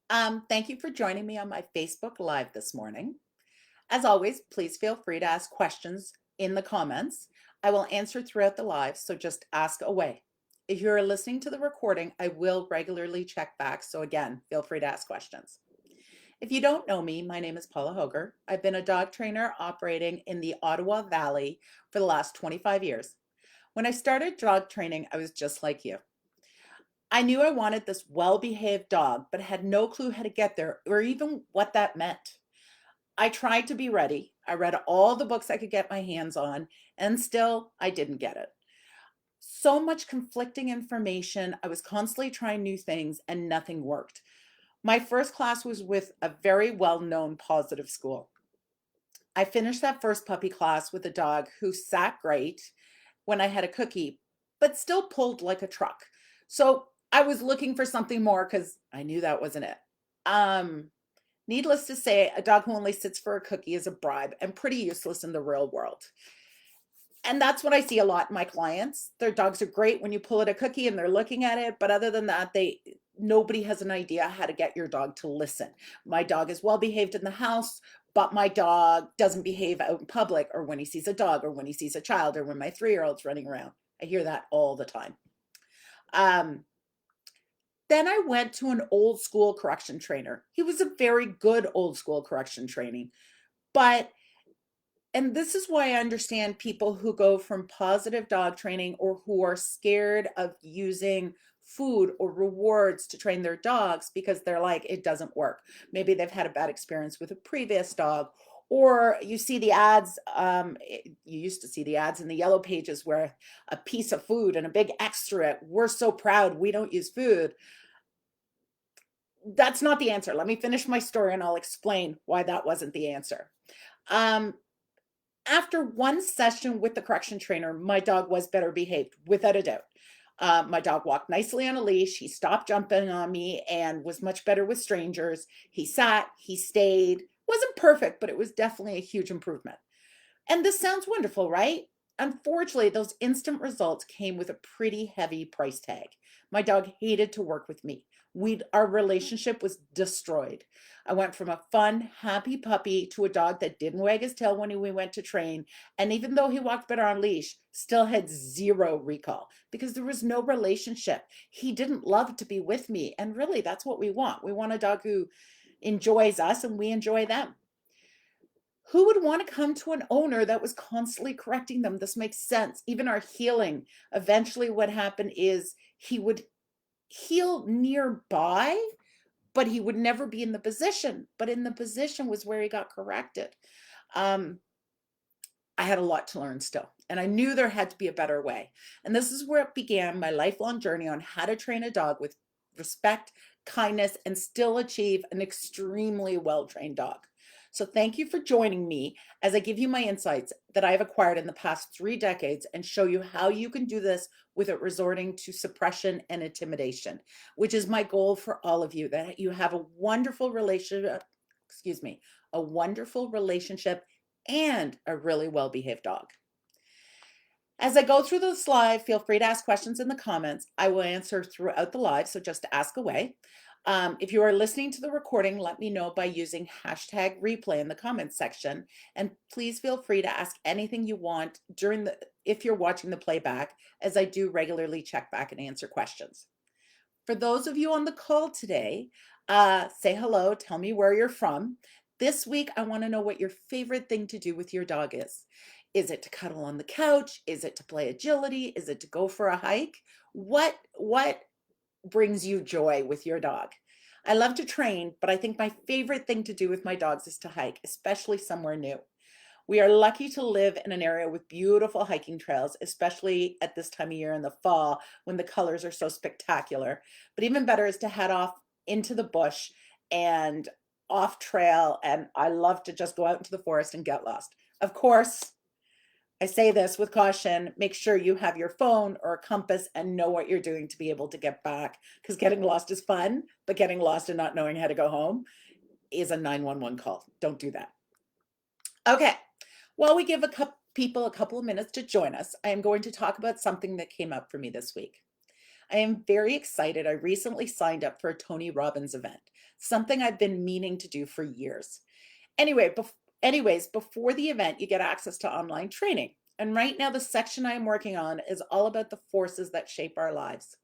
Thank you for joining me on my Facebook Live this morning. As always, please feel free to ask questions in the comments. I will answer throughout the live, so just ask away. If you're listening to the recording, I will regularly check back, so again, feel free to ask questions. If you don't know me, my name is Paula Hoger. I've been a dog trainer operating in the Ottawa Valley for the last 25 years. When I started dog training, I was just like you. I knew I wanted this well-behaved dog, but had no clue how to get there or even what that meant. I tried to be ready. I read all the books I could get my hands on, and still I didn't get it. So much conflicting information. I was constantly trying new things and nothing worked. My first class was with a very well-known positive school. I finished that first puppy class with a dog who sat great when I had a cookie, but still pulled like a truck. So I was looking for something more because I knew that wasn't it. Um, Needless to say, a dog who only sits for a cookie is a bribe and pretty useless in the real world. And that's what I see a lot in my clients. Their dogs are great when you pull out a cookie and they're looking at it, but other than that, nobody has an idea how to get your dog to listen. My dog is well behaved in the house, but my dog doesn't behave out in public or when he sees a dog or when he sees a child or when my 3-year-old's running around. I hear that all the time. Um, then I went to an old school correction trainer. He was a very good old school correction training, but and this is why I understand people who go from positive dog training or who are scared of using food or rewards to train their dogs because they're like, it doesn't work. Maybe they've had a bad experience with a previous dog, or you see the ads. You used to see the ads in the yellow pages where a piece of food and a big extra, we're so proud we don't use food. That's not the answer. Let me finish my story and I'll explain why that wasn't the answer. Um, After one session with the correction trainer, my dog was better behaved, without a doubt. My dog walked nicely on a leash. He stopped jumping on me and was much better with strangers. He sat, he stayed. Wasn't perfect, but it was definitely a huge improvement. And this sounds wonderful, right? Unfortunately, those instant results came with a pretty heavy price tag. My dog hated to work with me. Our relationship was destroyed. I went from a fun, happy puppy to a dog that didn't wag his tail when we went to train. And even though he walked better on leash, still had zero recall because there was no relationship. He didn't love to be with me. And really, that's what we want. We want a dog who enjoys us and we enjoy them. Who would want to come to an owner that was constantly correcting them? This makes sense. Even our healing, eventually what happened is he would heal nearby, but he would never be in the position. But in the position was where he got corrected. Um, I had a lot to learn still, and I knew there had to be a better way. And this is where it began my lifelong journey on how to train a dog with respect, kindness, and still achieve an extremely well-trained dog. So thank you for joining me as I give you my insights that I've acquired in the past 3 decades and show you how you can do this without resorting to suppression and intimidation, which is my goal for all of you, that you have a wonderful relationship, excuse me, a wonderful relationship and a really well-behaved dog. As I go through this live, feel free to ask questions in the comments. I will answer throughout the live, so just ask away. If you are listening to the recording, let me know by using hashtag replay in the comments section. And please feel free to ask anything you want if you're watching the playback, as I do regularly check back and answer questions. For those of you on the call today, say hello, tell me where you're from. This week, I want to know what your favorite thing to do with your dog is. Is it to cuddle on the couch? Is it to play agility? Is it to go for a hike? What brings you joy with your dog? I love to train, but I think my favorite thing to do with my dogs is to hike, especially somewhere new. We are lucky to live in an area with beautiful hiking trails, especially at this time of year in the fall when the colors are so spectacular. But even better is to head off into the bush and off trail. And I love to just go out into the forest and get lost. Of course, I say this with caution, make sure you have your phone or a compass and know what you're doing to be able to get back, because getting lost is fun, but getting lost and not knowing how to go home is a 911 call. Don't do that. Okay. While we give people a couple of minutes to join us, I am going to talk about something that came up for me this week. I am very excited. I recently signed up for a Tony Robbins event, something I've been meaning to do for years. Anyway, anyways, before the event, you get access to online training. And right now, the section I am working on is all about the forces that shape our lives.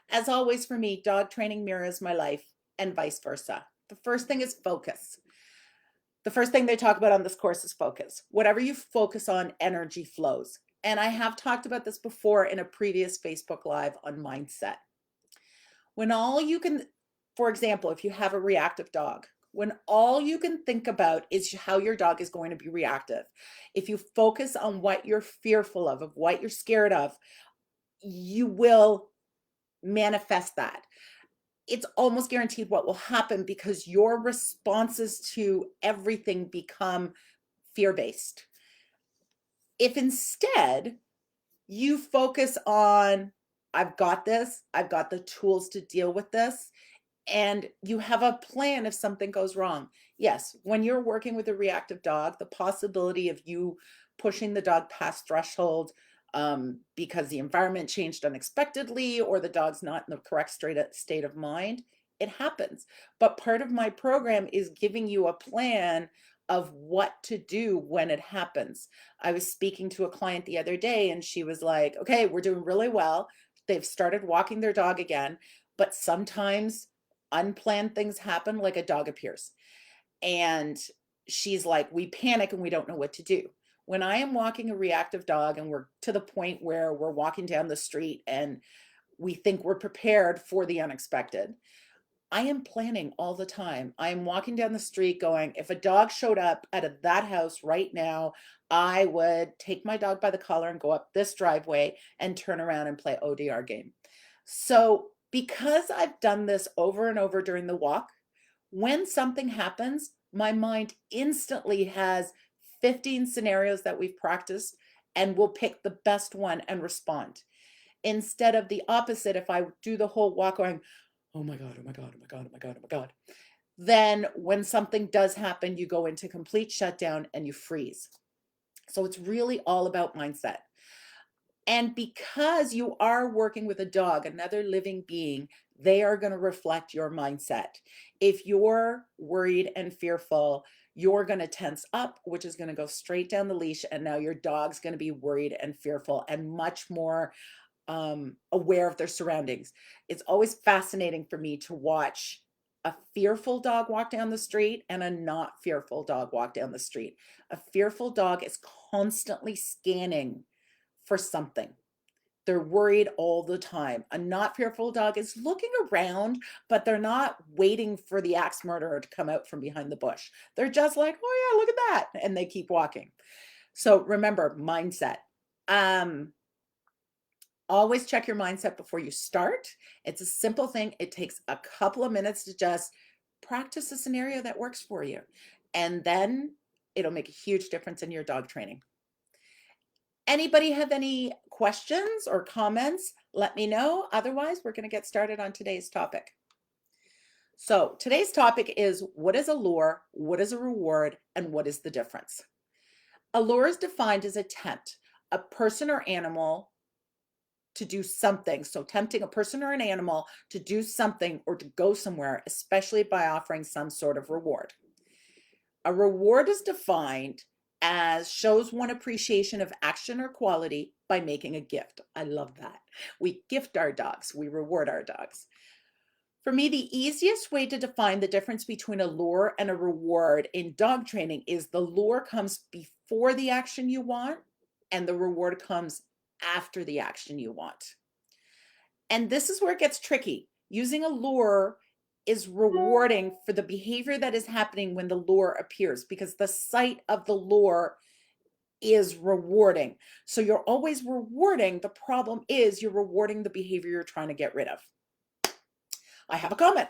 As always, for me, dog training mirrors my life and vice versa. The first thing is focus. The first thing they talk about on this course is focus. Whatever you focus on, energy flows. And I have talked about this before in a previous Facebook Live on mindset. When all you can, for example, if you have a reactive dog, when all you can think about is how your dog is going to be reactive, if you focus on what you're fearful of what you're scared of, you will manifest that. It's almost guaranteed what will happen because your responses to everything become fear-based. If instead you focus on, I've got this, I've got the tools to deal with this, and you have a plan if something goes wrong. Yes, when you're working with a reactive dog, the possibility of you pushing the dog past threshold because the environment changed unexpectedly or the dog's not in the correct state of mind, it happens. But part of my program is giving you a plan of what to do when it happens. I was speaking to a client the other day and she was like, okay, we're doing really well. They've started walking their dog again, but sometimes unplanned things happen, like a dog appears. And she's like, we panic and we don't know what to do. When I am walking a reactive dog and we're to the point where we're walking down the street and we think we're prepared for the unexpected, I am planning all the time. I am walking down the street going, if a dog showed up at that house right now, I would take my dog by the collar and go up this driveway and turn around and play ODR game. So because I've done this over and over during the walk, when something happens, my mind instantly has 15 scenarios that we've practiced and will pick the best one and respond. Instead of the opposite, if I do the whole walk going, oh my God, oh my God, oh my God, oh my God, oh my God, then when something does happen, you go into complete shutdown and you freeze. So it's really all about mindset. And because you are working with a dog, another living being, they are going to reflect your mindset. If you're worried and fearful, you're going to tense up, which is going to go straight down the leash. And now your dog's going to be worried and fearful and much more aware of their surroundings. It's always fascinating for me to watch a fearful dog walk down the street and a not fearful dog walk down the street. A fearful dog is constantly scanning for something. They're worried all the time. A not fearful dog is looking around, but they're not waiting for the axe murderer to come out from behind the bush. They're just like, oh yeah, look at that. And they keep walking. So remember, mindset. Always check your mindset before you start. It's a simple thing. It takes a couple of minutes to just practice a scenario that works for you. And then it'll make a huge difference in your dog training. Anybody have any questions or comments? Let me know. Otherwise, we're going to get started on today's topic. So today's topic is, what is a lure, what is a reward, and what is the difference? A lure is defined as a tempt, a person or animal to do something. So tempting a person or an animal to do something or to go somewhere, especially by offering some sort of reward. A reward is defined as shows one appreciation of action or quality by making a gift. I love that. We gift our dogs, we reward our dogs. For me, the easiest way to define the difference between a lure and a reward in dog training is the lure comes before the action you want and the reward comes after the action you want. And this is where it gets tricky. Using a lure is rewarding for the behavior that is happening when the lure appears, because the sight of the lure is rewarding. So you're always rewarding. The problem is you're rewarding the behavior you're trying to get rid of. I have a comment.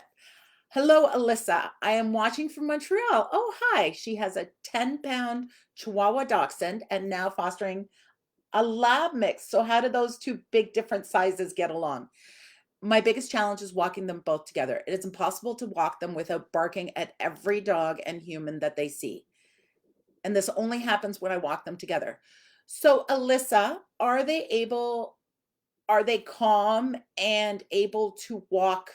Hello, Alyssa. I am watching from Montreal. Oh, hi. She has a 10-pound Chihuahua Dachshund and now fostering a lab mix. So how do those two big different sizes get along? My biggest challenge is walking them both together. It is impossible to walk them without barking at every dog and human that they see. And this only happens when I walk them together. So Alyssa, are they able Are they calm and able to walk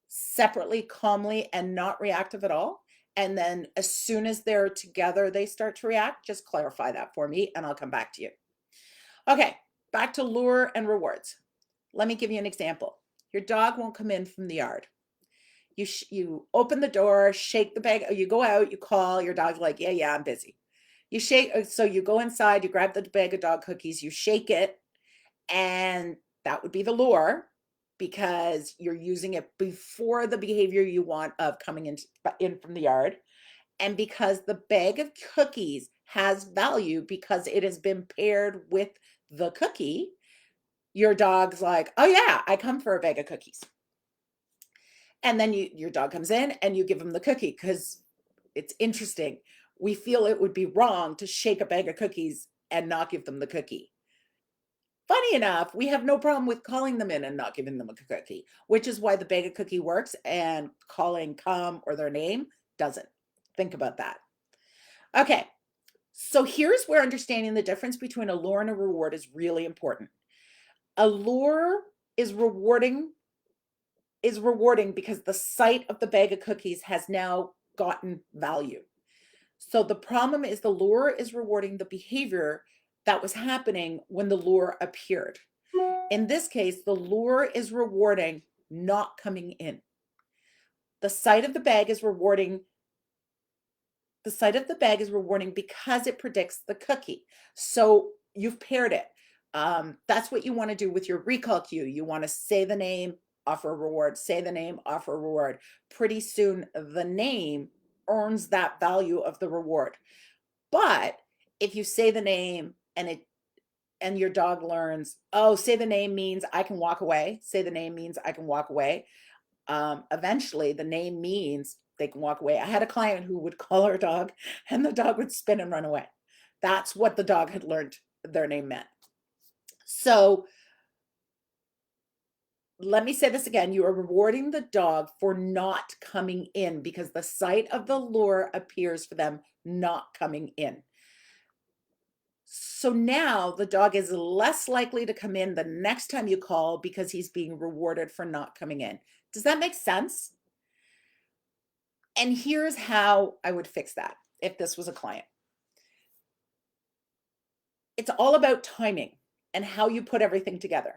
separately, calmly, and not reactive at all? And then as soon as they're together, they start to react? Just clarify that for me, and I'll come back to you. Okay, back to lure and rewards. Let me give you an example. Your dog won't come in from the yard. You open the door, shake the bag, you go out, you call, your dog's like, yeah, I'm busy. You shake, so you go inside, you grab the bag of dog cookies, you shake it, and that would be the lure because you're using it before the behavior you want of coming in from the yard. And because the bag of cookies has value because it has been paired with the cookie, your dog's like, oh yeah, I come for a bag of cookies. And then your dog comes in and you give him the cookie because it's interesting. We feel it would be wrong to shake a bag of cookies and not give them the cookie. Funny enough, we have no problem with calling them in and not giving them a cookie, which is why the bag of cookie works and calling come or their name doesn't. Think about that. Okay, so here's where understanding the difference between a lure and a reward is really important. A lure is rewarding because the sight of the bag of cookies has now gotten value. So the problem is the lure is rewarding the behavior that was happening when the lure appeared. In this case, the lure is rewarding not coming in. The sight of the bag is rewarding because it predicts the cookie. So you've paired it. That's what you want to do with your recall cue. You want to say the name, offer a reward, say the name, offer a reward. Pretty soon the name earns that value of the reward. But if you say the name and your dog learns, oh, say the name means I can walk away. Say the name means I can walk away. Eventually the name means they can walk away. I had a client who would call her dog and the dog would spin and run away. That's what the dog had learned their name meant. So let me say this again. You are rewarding the dog for not coming in because the sight of the lure appears for them not coming in. So now the dog is less likely to come in the next time you call because he's being rewarded for not coming in. Does that make sense? And here's how I would fix that if this was a client. It's all about timing and how you put everything together.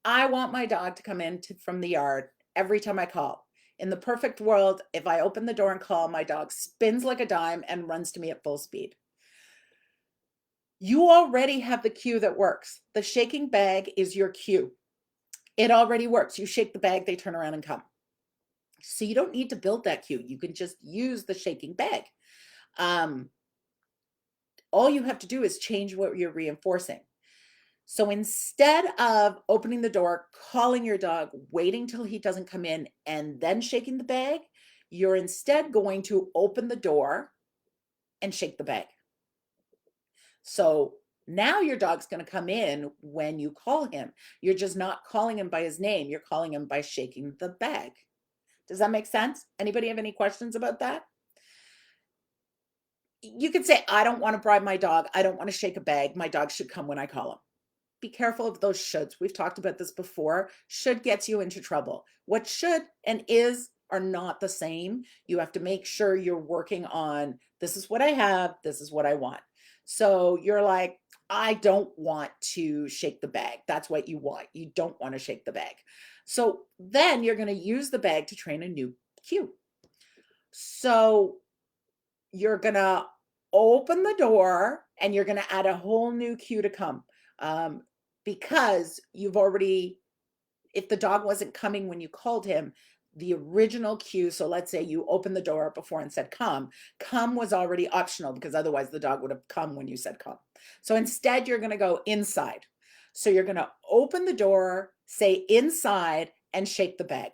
I want my dog to come in from the yard every time I call. In the perfect world, if I open the door and call, my dog spins like a dime and runs to me at full speed. You already have the cue that works. The shaking bag is your cue. It already works. You shake the bag, they turn around and come. So you don't need to build that cue. You can just use the shaking bag. All you have to do is change what you're reinforcing. So instead of opening the door, calling your dog, waiting till he doesn't come in, and then shaking the bag, you're instead going to open the door and shake the bag. So now your dog's going to come in when you call him. You're just not calling him by his name. You're calling him by shaking the bag. Does that make sense? Anybody have any questions about that? You could say, I don't want to bribe my dog. I don't want to shake a bag. My dog should come when I call him. Be careful of those shoulds. We've talked about this before. Should gets you into trouble. What should and is are not the same. You have to make sure you're working on, this is what I have, this is what I want. So you're like, I don't want to shake the bag. That's what you want. You don't want to shake the bag. So then you're going to use the bag to train a new cue. So you're going to open the door and you're going to add a whole new cue to come. Because you've already, if the dog wasn't coming when you called him, the original cue, so let's say you opened the door before and said come was already optional because otherwise the dog would have come when you said come. So instead you're going to go inside. So you're going to open the door, say inside, and shake the bag.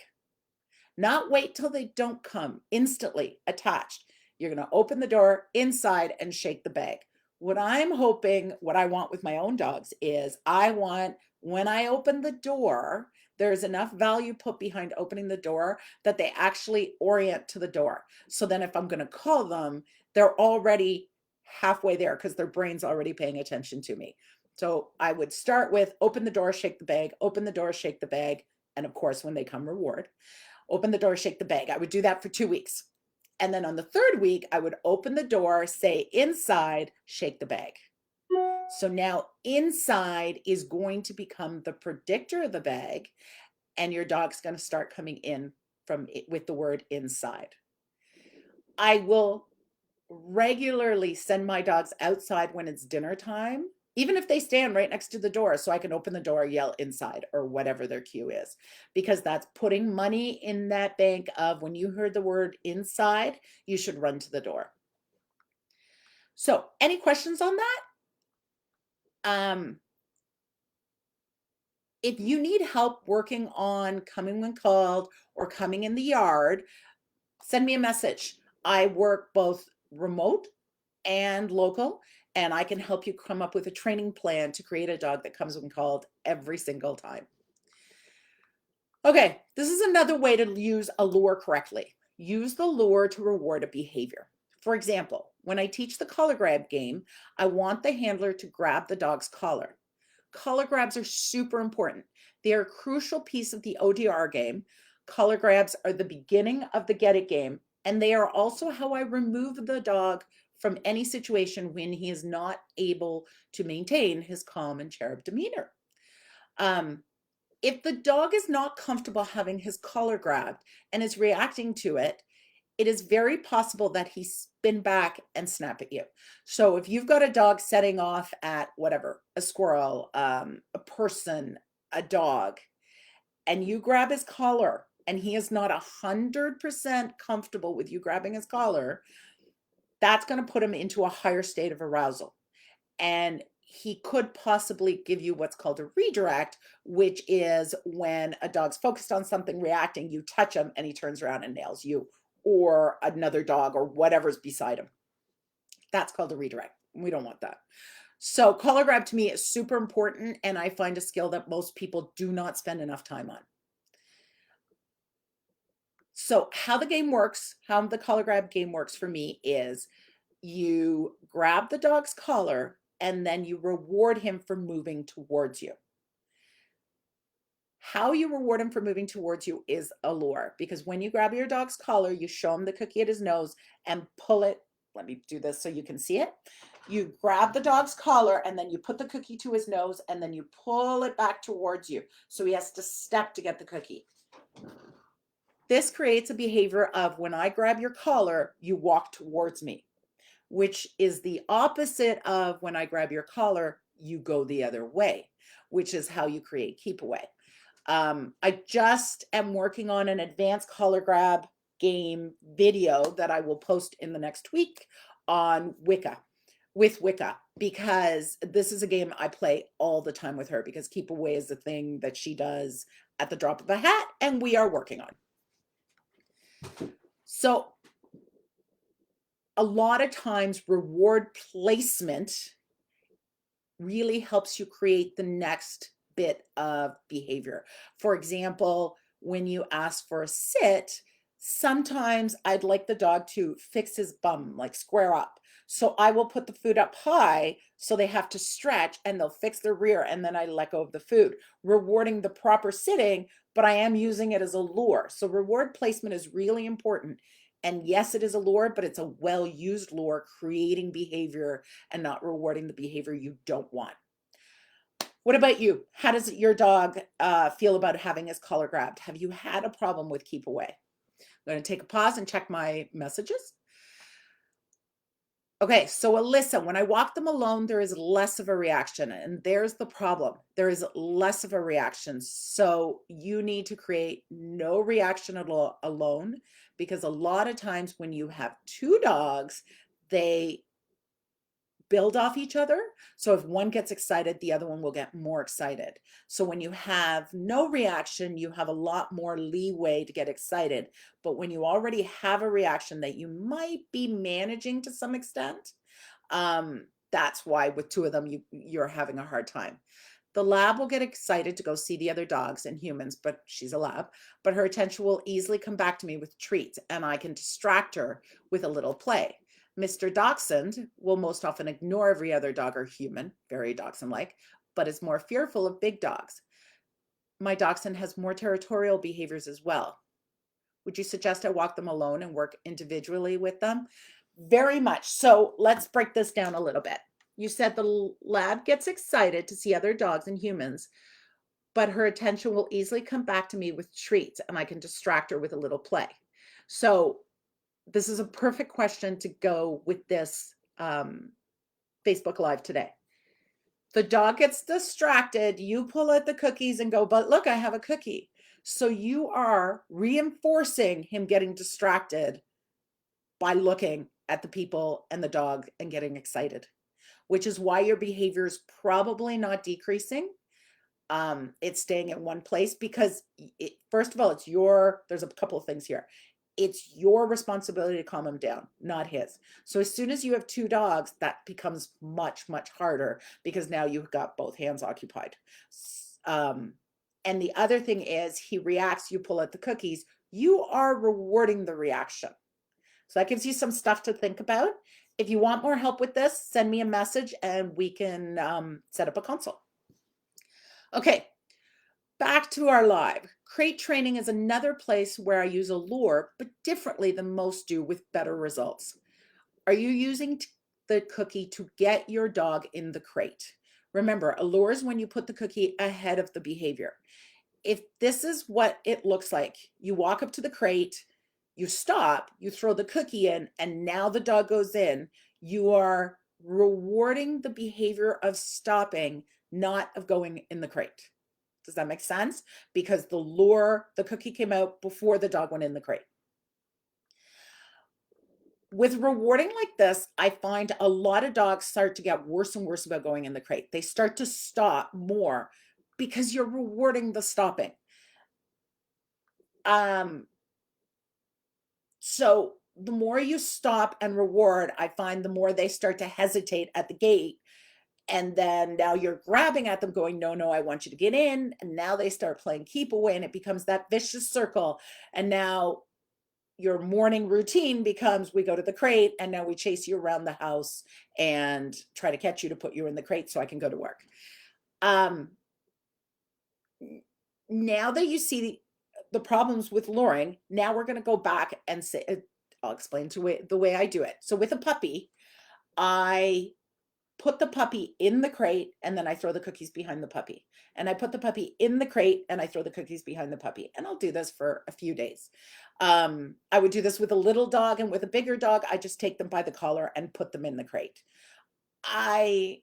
Not wait till they don't come, instantly attached. You're going to open the door inside and shake the bag. What I'm hoping, what I want with my own dogs is I want, when I open the door, there's enough value put behind opening the door that they actually orient to the door. So then if I'm going to call them, they're already halfway there because their brain's already paying attention to me. So I would start with open the door, shake the bag, open the door, shake the bag. And of course, when they come, reward. Open the door, shake the bag. I would do that for 2 weeks. And then on the third week, I would open the door, say inside, shake the bag. So now inside is going to become the predictor of the bag, and your dog's going to start coming in from it with the word inside. I will regularly send my dogs outside when it's dinner time, even if they stand right next to the door, so I can open the door, yell inside, or whatever their cue is, because that's putting money in that bank of when you heard the word inside, you should run to the door. So any questions on that? If you need help working on coming when called or coming in the yard, send me a message. I work both remote and local, and I can help you come up with a training plan to create a dog that comes when called every single time. Okay, this is another way to use a lure correctly. Use the lure to reward a behavior. For example, when I teach the collar grab game, I want the handler to grab the dog's collar. Collar grabs are super important. They are a crucial piece of the ODR game. Collar grabs are the beginning of the get it game, and they are also how I remove the dog from any situation when he is not able to maintain his calm and cherub demeanor. If the dog is not comfortable having his collar grabbed and is reacting to it, it is very possible that he spin back and snap at you. So if you've got a dog setting off at whatever, a squirrel, a person, a dog, and you grab his collar and he is not 100% comfortable with you grabbing his collar, that's going to put him into a higher state of arousal. And he could possibly give you what's called a redirect, which is when a dog's focused on something, reacting, you touch him and he turns around and nails you or another dog or whatever's beside him. That's called a redirect. We don't want that. So collar grab to me is super important, and I find a skill that most people do not spend enough time on. So how the game works, how the collar grab game works for me is you grab the dog's collar and then you reward him for moving towards you. How you reward him for moving towards you is a lure, because when you grab your dog's collar, you show him the cookie at his nose and pull it. Let me do this so you can see it. You grab the dog's collar and then you put the cookie to his nose and then you pull it back towards you. So he has to step to get the cookie. This creates a behavior of when I grab your collar, you walk towards me, which is the opposite of when I grab your collar, you go the other way, which is how you create keep away. I just am working on an advanced collar grab game video that I will post in the next week on Wicca, because this is a game I play all the time with her, because keep away is the thing that she does at the drop of a hat and we are working on. So a lot of times reward placement really helps you create the next bit of behavior. For example, when you ask for a sit, sometimes I'd like the dog to fix his bum, like square up. So I will put the food up high so they have to stretch and they'll fix their rear, and then I let go of the food, rewarding the proper sitting, but I am using it as a lure. So reward placement is really important. And yes, it is a lure, but it's a well-used lure, creating behavior and not rewarding the behavior you don't want. What about you? How does your dog feel about having his collar grabbed? Have you had a problem with keep away? I'm going to take a pause and check my messages. Okay, so Alyssa, when I walk them alone, there is less of a reaction, and there's the problem. There is less of a reaction. So you need to create no reaction at all alone, because a lot of times when you have two dogs, they build off each other. So if one gets excited, the other one will get more excited. So when you have no reaction, you have a lot more leeway to get excited. But when you already have a reaction that you might be managing to some extent, that's why with two of them, you're having a hard time. The lab will get excited to go see the other dogs and humans, but she's a lab, but her attention will easily come back to me with treats, and I can distract her with a little play. Mr. Dachshund will most often ignore every other dog or human, very dachshund-like, but is more fearful of big dogs. My dachshund has more territorial behaviors as well. Would you suggest I walk them alone and work individually with them? Very much. So let's break this down a little bit. You said the lab gets excited to see other dogs and humans, but her attention will easily come back to me with treats and I can distract her with a little play. So this is a perfect question to go with this Facebook Live today. The dog gets distracted, you pull out the cookies and go, but look, I have a cookie. So you are reinforcing him getting distracted by looking at the people and the dog and getting excited, which is why your behavior is probably not decreasing. It's staying in one place because first of all, there's a couple of things here. It's your responsibility to calm him down, not his. So as soon as you have two dogs, that becomes much, much harder because now you've got both hands occupied. And the other thing is he reacts, you pull out the cookies, you are rewarding the reaction. So that gives you some stuff to think about. If you want more help with this, send me a message and we can set up a consult. Okay, back to our live. Crate training is another place where I use a lure, but differently than most do with better results. Are you using the cookie to get your dog in the crate? Remember, a lure is when you put the cookie ahead of the behavior. If this is what it looks like, you walk up to the crate, you stop, you throw the cookie in, and now the dog goes in, you are rewarding the behavior of stopping, not of going in the crate. Does that make sense? Because the cookie came out before the dog went in the crate. With rewarding like this, I find a lot of dogs start to get worse and worse about going in the crate. They start to stop more because you're rewarding the stopping. So the more you stop and reward, I find the more they start to hesitate at the gate. And then now you're grabbing at them going, no, no, I want you to get in. And now they start playing keep away and it becomes that vicious circle. And now your morning routine becomes we go to the crate and now we chase you around the house and try to catch you to put you in the crate so I can go to work. Now that you see the problems with luring, now we're going to go back and say, I'll explain the way I do it. So with a puppy, I put the puppy in the crate and then I throw the cookies behind the puppy. And I put the puppy in the crate and I throw the cookies behind the puppy. And I'll do this for a few days. I would do this with a little dog, and with a bigger dog, I just take them by the collar and put them in the crate. I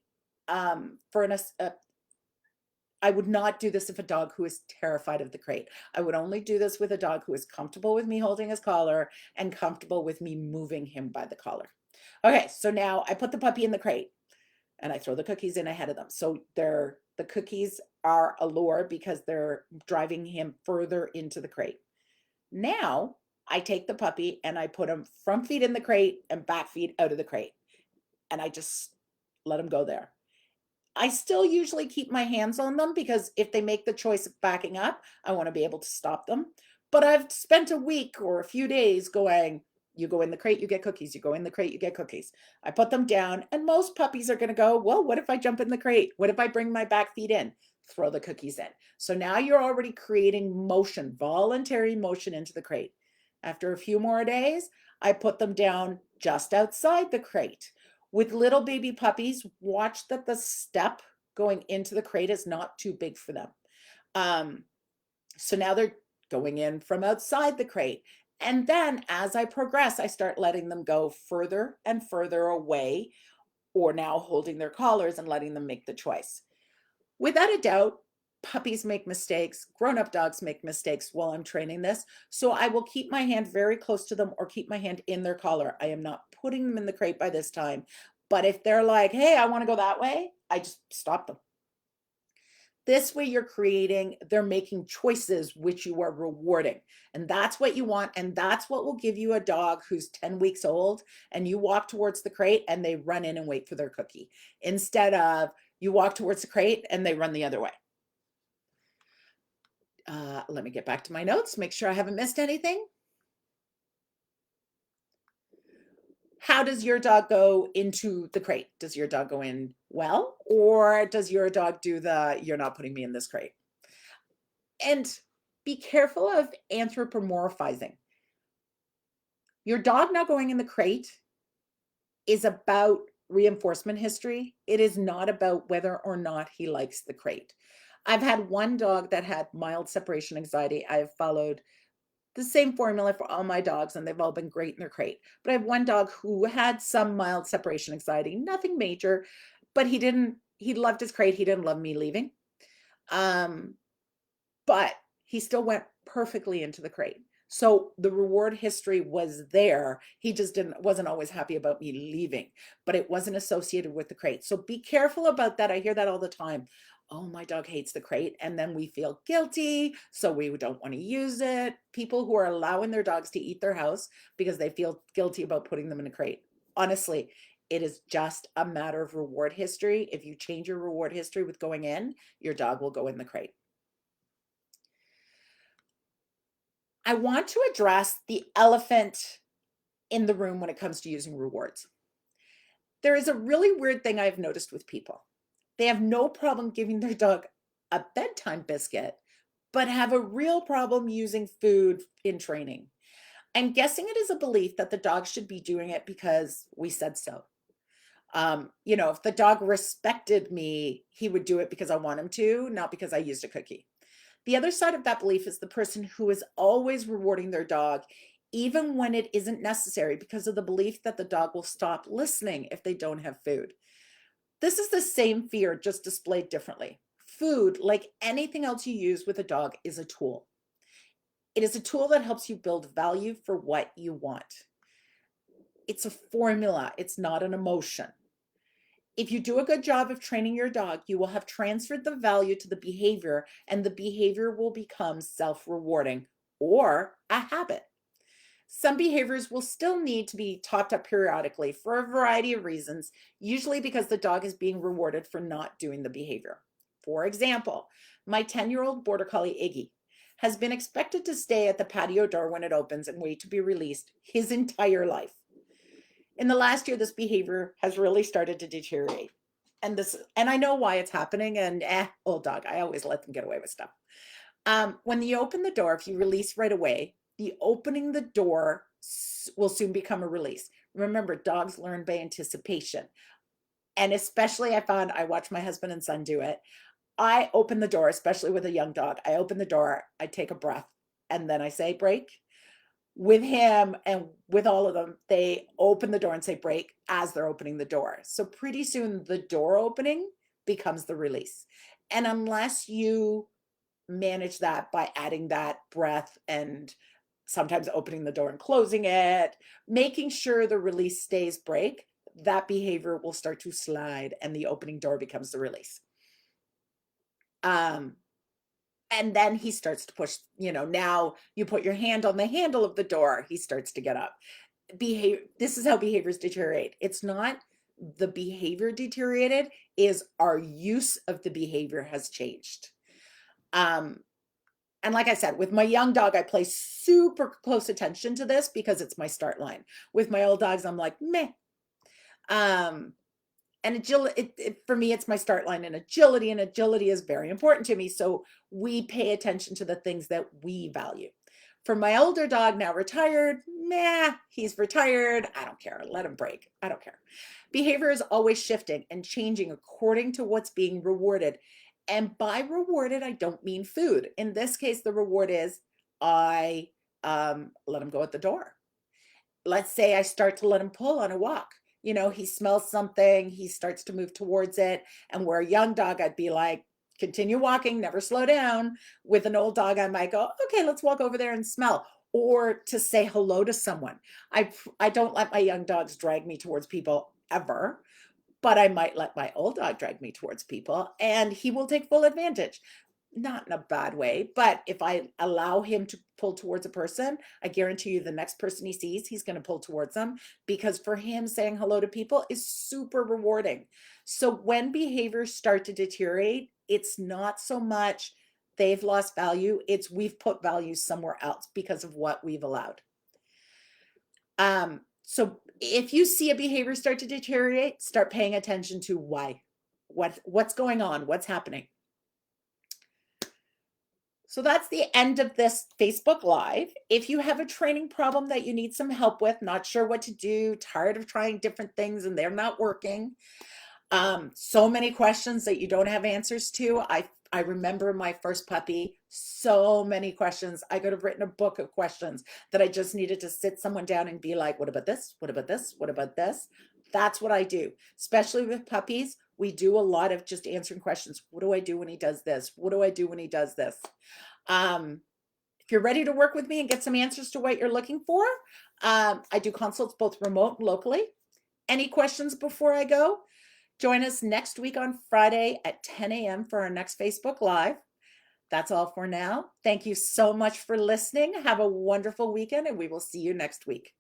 would not do this if a dog who is terrified of the crate. I would only do this with a dog who is comfortable with me holding his collar and comfortable with me moving him by the collar. Okay, so now I put the puppy in the crate and I throw the cookies in ahead of them. So the cookies are a lure because they're driving him further into the crate. Now I take the puppy and I put him front feet in the crate and back feet out of the crate. And I just let him go there. I still usually keep my hands on them because if they make the choice of backing up, I want to be able to stop them. But I've spent a week or a few days going, you go in the crate, you get cookies. You go in the crate, you get cookies. I put them down and most puppies are going to go, well, what if I jump in the crate? What if I bring my back feet in? Throw the cookies in. So now you're already creating motion, voluntary motion into the crate. After a few more days, I put them down just outside the crate. With little baby puppies, watch that the step going into the crate is not too big for them. So now they're going in from outside the crate. And then as I progress, I start letting them go further and further away, or now holding their collars and letting them make the choice. Without a doubt, puppies make mistakes. Grown-up dogs make mistakes while I'm training this. So I will keep my hand very close to them or keep my hand in their collar. I am not putting them in the crate by this time. But if they're like, hey, I want to go that way, I just stop them. This way they're making choices which you are rewarding. And that's what you want. And that's what will give you a dog who's 10 weeks old and you walk towards the crate and they run in and wait for their cookie. Instead of you walk towards the crate and they run the other way. Let me get back to my notes, make sure I haven't missed anything. How does your dog go into the crate? Does your dog go in well, or does your dog do the, you're not putting me in this crate? And be careful of anthropomorphizing. Your dog not going in the crate is about reinforcement history. It is not about whether or not he likes the crate. I've had one dog that had mild separation anxiety. I have followed the same formula for all my dogs, and they've all been great in their crate. But I have one dog who had some mild separation anxiety, nothing major, but he loved his crate. He didn't love me leaving. Um, but he still went perfectly into the crate. So the reward history was there. He just wasn't always happy about me leaving, but it wasn't associated with the crate. So be careful about that. I hear that all the time. Oh, my dog hates the crate. And then we feel guilty. So we don't want to use it. People who are allowing their dogs to eat their house because they feel guilty about putting them in a crate. Honestly, it is just a matter of reward history. If you change your reward history with going in, your dog will go in the crate. I want to address the elephant in the room when it comes to using rewards. There is a really weird thing I've noticed with people. They have no problem giving their dog a bedtime biscuit, but have a real problem using food in training. I'm guessing it is a belief that the dog should be doing it because we said so. If the dog respected me, he would do it because I want him to, not because I used a cookie. The other side of that belief is the person who is always rewarding their dog, even when it isn't necessary, because of the belief that the dog will stop listening if they don't have food. This is the same fear, just displayed differently. Food, like anything else you use with a dog, is a tool. It is a tool that helps you build value for what you want. It's a formula, it's not an emotion. If you do a good job of training your dog, you will have transferred the value to the behavior, and the behavior will become self-rewarding or a habit. Some behaviors will still need to be topped up periodically for a variety of reasons, usually because the dog is being rewarded for not doing the behavior. For example, my 10-year-old border collie Iggy has been expected to stay at the patio door when it opens and wait to be released his entire life. In the last year, this behavior has really started to deteriorate. And I know why it's happening. And old dog, I always let them get away with stuff. When you open the door, if you release right away, the opening the door will soon become a release. Remember, dogs learn by anticipation. And especially I watch my husband and son do it. I open the door, especially with a young dog. I open the door, I take a breath, and then I say break. With him and with all of them, they open the door and say break as they're opening the door. So pretty soon the door opening becomes the release. And unless you manage that by adding that breath and sometimes opening the door and closing it, making sure the release stays break, that behavior will start to slide and the opening door becomes the release. And then he starts to push, now you put your hand on the handle of the door, he starts to get up. This is how behaviors deteriorate. It's not the behavior deteriorated, is our use of the behavior has changed. And like I said, with my young dog, I pay super close attention to this because it's my start line. With my old dogs, I'm like, meh. And agility, for me, it's my start line, and agility is very important to me. So we pay attention to the things that we value. For my older dog, now retired, he's retired. I don't care. Let him break. I don't care. Behavior is always shifting and changing according to what's being rewarded. And by rewarded, I don't mean food. In this case, the reward is I let him go at the door. Let's say I start to let him pull on a walk. He smells something, he starts to move towards it. And where a young dog, I'd be like, continue walking, never slow down. With an old dog, I might go, okay, let's walk over there and smell. Or to say hello to someone. I don't let my young dogs drag me towards people ever, but I might let my old dog drag me towards people, and he will take full advantage. Not in a bad way, but if I allow him to pull towards a person, I guarantee you the next person he sees, he's going to pull towards them, because for him, saying hello to people is super rewarding. So when behaviors start to deteriorate, it's not so much they've lost value, it's we've put value somewhere else because of what we've allowed. So If you see a behavior start to deteriorate, start paying attention to why. What's going on? What's happening? So that's the end of this Facebook Live. If you have a training problem that you need some help with, not sure what to do, tired of trying different things and they're not working, so many questions that you don't have answers to. I remember my first puppy, so many questions. I could have written a book of questions that I just needed to sit someone down and be like, what about this? What about this? What about this? That's what I do, especially with puppies. We do a lot of just answering questions. What do I do when he does this? What do I do when he does this? If you're ready to work with me and get some answers to what you're looking for, I do consults both remote and locally. Any questions before I go? Join us next week on Friday at 10 a.m. for our next Facebook Live. That's all for now. Thank you so much for listening. Have a wonderful weekend, and we will see you next week.